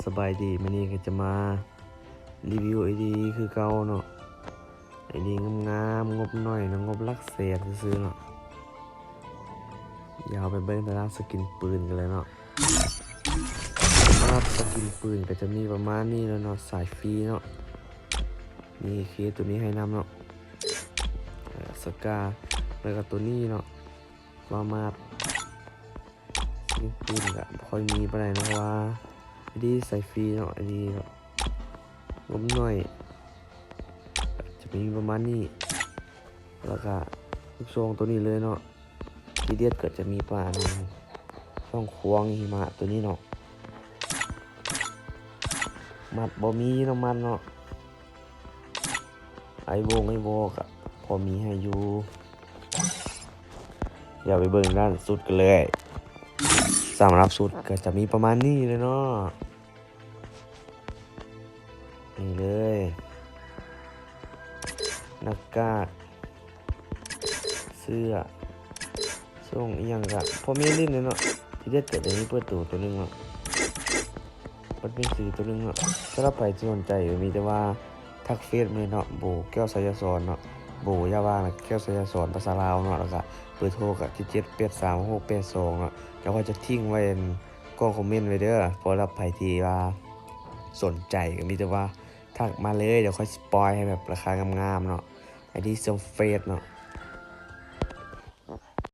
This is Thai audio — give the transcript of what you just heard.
สบายดีมื้อนี้ก็จะมารีวิวไอดีคือเก่าเนาะไอดีงามๆงบน้อยเนาะงบหลักแสนซื่อๆเนาะอย่าเอาไปเบิ่งตารางสกินปืนกันเลยเนาะสำหรับสกินปืนก็จะมีประมาณนี้แล้วเนาะสายฟรีเนาะนี่เคสตัวนี้ให้นำเนาะสกาแล้วก็ตัวนี้เนาะว่ามาดสกินปืนก็บ่ค่อยมีปานใดเนาะว่าไอดีใส่ฟรีเนาะไอดีเนาะงบน้อยจะมีประมาณนี้แล้วก็ลูกทรงตัวนี้เลยเนาะทีเด็ดก็จะมีปลาช่องควงหิมะตัวนี้เนาะมัดบ่มีน้ำมันเนาะไอโวกอะพอมีให้อยู่อย่าไปเบิ่งด้านสุดกันเลยสำหรับสุดก็จะมีประมาณนี้เลยเนาะนี่เลยหน้ากากเสื้อส่งอีหยังกะพอมีลิ้นเลยเนาะทีเด็ดเกิดอย่างนี้เปิดตัวนึงเนาะมันเป็นสีตัวนึงเนาะสำหรับใครที่สนใจก็มีแต่ว่าทักเฟซเลยเนาะโบแก้วไสยศรเนาะโบยาว่านะแก้วไสยศรภาษาลาวเนาะแล้วก็เบอร์โทรก็ที่7833682เนาะแล้วก็จะทิ้งไว้ในกล่องคอมเมนต์ไว้เด้อสำหรับใครที่ว่าสนใจก็มีแต่ว่าทักมาเลยเดี๋ยวค่อยสปอยให้แบบราคางามๆเนาะไอดีส่งเฟซเนาะ